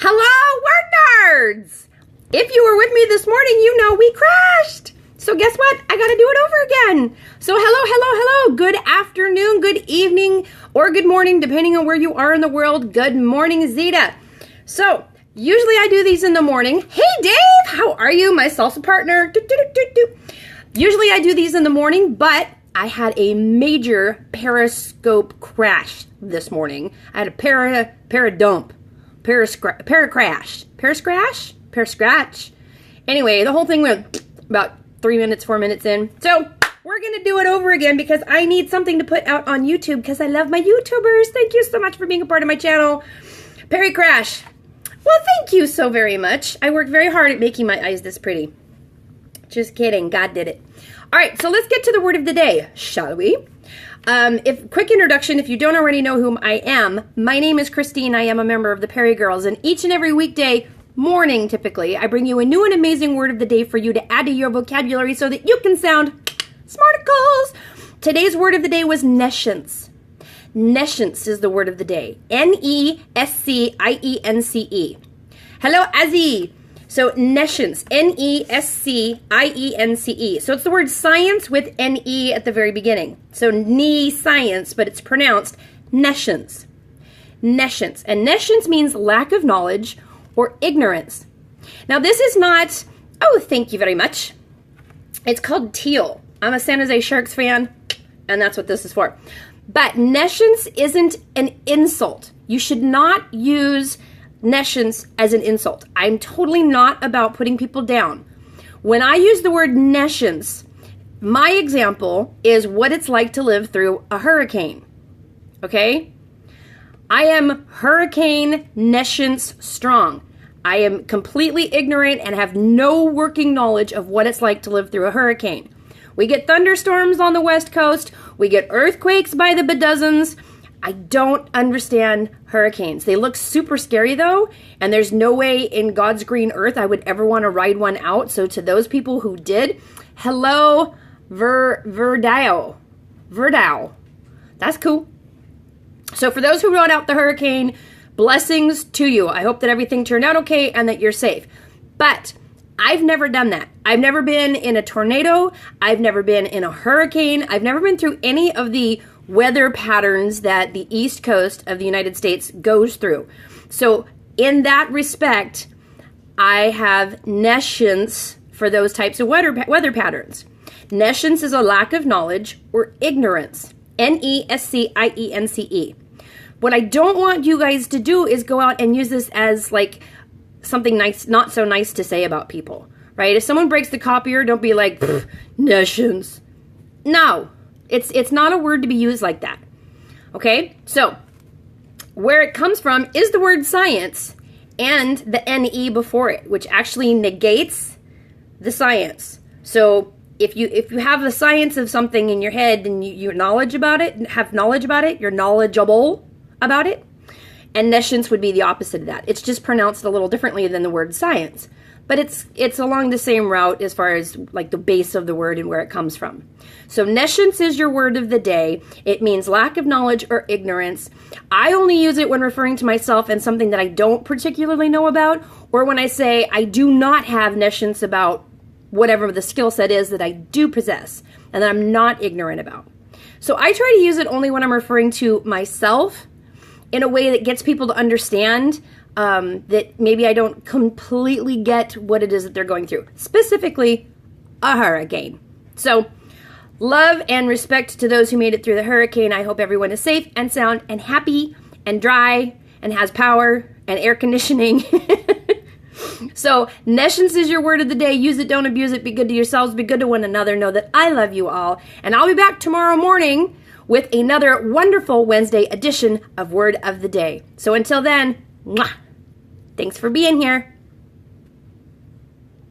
Hello, word nerds! If you were with me this morning, you know we crashed. So guess what? I gotta do it over again. So hello. Good afternoon, good evening, or good morning, depending on where you are in the world. Good morning, Zeta. So usually I do these in the morning. Hey, Dave, how are you? My salsa partner. Usually I do these in the morning, but I had a major periscope crash this morning. I had a Periscratch. Anyway, the whole thing went about 4 minutes in. So we're going to do it over again because I need something to put out on YouTube because I love my YouTubers. Thank you so much for being a part of my channel. Perry Crash. Well, thank you so very much. I worked very hard at making my eyes this pretty. Just kidding. God did it. All right, so let's get to the word of the day, shall we? Quick introduction, if you don't already know whom I am, my name is Christine. I am a member of the Perry Girls, and each and every weekday morning, typically, I bring you a new and amazing word of the day for you to add to your vocabulary so that you can sound smarticles. Today's word of the day was nescience. Nescience is the word of the day. Nescience. Hello, Azzy. So nescience, Nescience. So it's the word science with N-E at the very beginning. So science, but it's pronounced nescience. Nescience. And nescience means lack of knowledge or ignorance. Now this is not, oh, thank you very much. It's called teal. I'm a San Jose Sharks fan, and that's what this is for. But nescience isn't an insult. You should not use nescience as an insult. I'm totally not about putting people down. When I use the word nescience, my example is what it's like to live through a hurricane. Okay? I am hurricane nescience strong. I am completely ignorant and have no working knowledge of what it's like to live through a hurricane. We get thunderstorms on the West Coast. We get earthquakes by the bedozens. I don't understand hurricanes. They look super scary though, and there's no way in God's green earth I would ever want to ride one out. So to those people who did, hello, Verdao. That's cool. So for those who rode out the hurricane, blessings to you. I hope that everything turned out okay and that you're safe. But I've never done that. I've never been in a tornado. I've never been in a hurricane. I've never been through any of the weather patterns that the East Coast of the United States goes through. So in that respect, I have nescience for those types of weather patterns. Nescience is a lack of knowledge or ignorance. Nescience. What I don't want you guys to do is go out and use this as like something nice, not so nice to say about people, right? If someone breaks the copier, don't be like, nescience. No. It's not a word to be used like that, okay? So, where it comes from is the word science and the N-E before it, which actually negates the science. So, if you have the science of something in your head and you're knowledge about it, have knowledge about it, you're knowledgeable about it, and nescience would be the opposite of that. It's just pronounced a little differently than the word science. But it's along the same route as far as like the base of the word and where it comes from. So nescience is your word of the day. It means lack of knowledge or ignorance. I only use it when referring to myself and something that I don't particularly know about, or when I say I do not have nescience about whatever the skill set is that I do possess and that I'm not ignorant about. So I try to use it only when I'm referring to myself in a way that gets people to understand that maybe I don't completely get what it is that they're going through. Specifically, a hurricane. So, love and respect to those who made it through the hurricane. I hope everyone is safe and sound and happy and dry and has power and air conditioning. So, nescience is your word of the day. Use it, don't abuse it. Be good to yourselves. Be good to one another. Know that I love you all. And I'll be back tomorrow morning with another wonderful Wednesday edition of Word of the Day. So until then, mwah. Thanks for being here.